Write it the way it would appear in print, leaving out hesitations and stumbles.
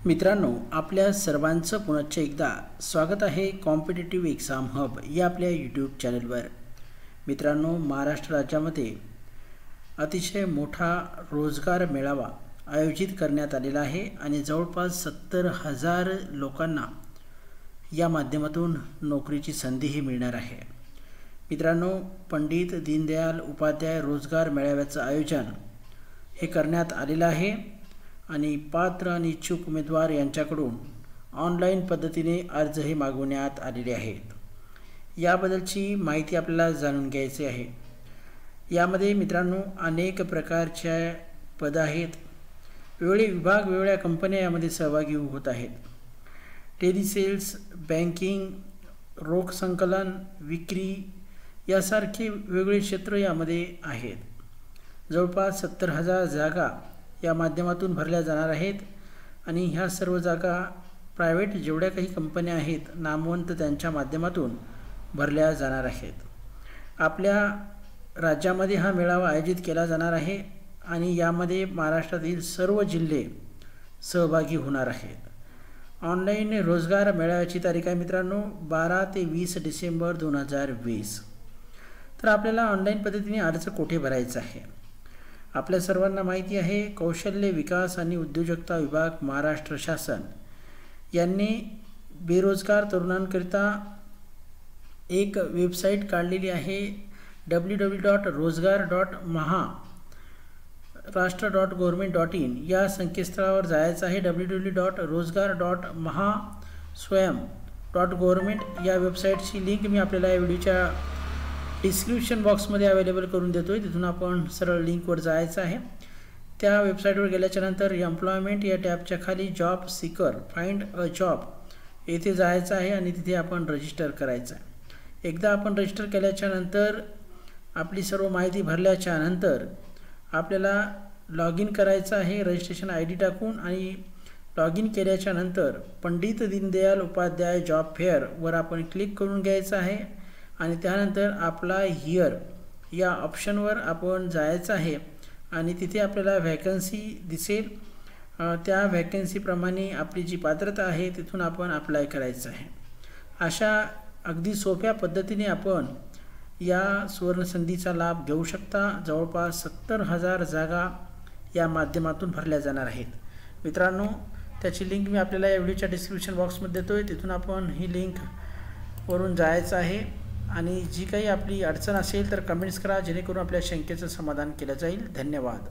मित्रांनो, आपल्या सर्वांचं पुनश्च एकदा स्वागत आहे कॉम्पिटिटिव्ह एक्झाम हब या आपल्या यूट्यूब चॅनलवर। मित्रांनो, महाराष्ट्र राज्यामध्ये अतिशय मोठा रोजगार मेळावा आयोजित करण्यात आलेला आहे आणि जवळपास 70,000 लोकांना या माध्यमातून नोकरीची संधीही मिळणार आहे। मित्रांनो, पंडित दीनदयाल उपाध्याय रोजगार मेळाव्याचं आयोजन हे करण्यात आलेलं आहे आणि पात्र आणि इच्छुक उमेदवार यांच्याकडून ऑनलाईन पद्धतीने अर्जही मागवण्यात आलेले आहेत। याबद्दलची माहिती आपल्याला जाणून घ्यायची आहे। यामध्ये मित्रांनो अनेक प्रकारच्या पद आहेत, वेगवेगळे विभाग, वेगवेगळ्या कंपन्या यामध्ये सहभागी होत आहेत। टेलिसेल्स, बँकिंग, रोख संकलन, विक्री यासारखे वेगवेगळे क्षेत्र यामध्ये आहेत। जवळपास 70,000 जागा या माध्यमातून भरल्या जाणार आहेत आणि ह्या सर्व जागा प्रायव्हेट जेवढ्या काही कंपन्या आहेत नामवंत त्यांच्या माध्यमातून भरल्या जाणार आहेत। आपल्या राज्यामध्ये हा मेळावा आयोजित केला जाणार आहे आणि यामध्ये महाराष्ट्रातील सर्व जिल्हे सहभागी होणार आहेत। ऑनलाईन रोजगार मेळाव्याची तारीख आहे मित्रांनो 12 ते 20 डिसेंबर 2020। तर आपल्याला ऑनलाईन पद्धतीने अर्ज कुठे भरायचा आहे? आपल्या सर्वांना माहिती आहे, कौशल्य विकास आणि उद्योजकता विभाग महाराष्ट्र शासन यांनी बेरोजगार तरुणांकरिता एक वेबसाईट काढलेली आहे www.rozgar.maharashtra.gov.in या संकेतस्थळावर जायचं आहे। www.rozgar.mahaswayam.gov.in या वेबसाईटची लिंक मी आपल्याला या व्हिडिओच्या डिस्क्रिप्शन बॉक्समध्ये अवेलेबल करून देतोय। तिथून आपण सरळ लिंकवर जायचं आहे। त्या वेबसाईटवर गेल्याच्या नंतर एम्प्लॉयमेंट या टॅबच्या खाली job seeker find a job येथे जायचं आहे आणि तिथे आपण रजिस्टर करायचं आहे। एकदा आपण रजिस्टर केल्याच्या नंतर आपली सर्व माहिती भरल्याच्या नंतर आपल्याला लॉग इन करायचं आहे रजिस्ट्रेशन ID टाकून आणि लॉग इन केल्याच्या नंतर पंडित दीनदयाल उपाध्याय जॉब फेअरवर आपण क्लिक करून घ्यायचं आहे आणि त्यानंतर अप्लाय हिअर या ऑप्शनवर आपण जायचं आहे आणि तिथे आपल्याला वॅकन्सी दिसेल। त्या वॅकन्सीप्रमाणे आपली जी पात्रता आहे तिथून आपण अप्लाय करायचं आहे। अशा अगदी सोप्या पद्धतीने आपण या सुवर्णसंधीचा लाभ घेऊ शकता। जवळपास 70,000 जागा या माध्यमातून भरल्या जाणार आहेत। मित्रांनो, त्याची लिंक मी आपल्याला या व्हिडिओच्या डिस्क्रिप्शन बॉक्समध्ये देतोय। तिथून आपण ही लिंक वरून जायचं आहे आणि जी काही आपली अडचण असेल तर कमेंट्स करा, जेणेकरून आपल्या शंकेचं समाधान केलं जाईल। धन्यवाद।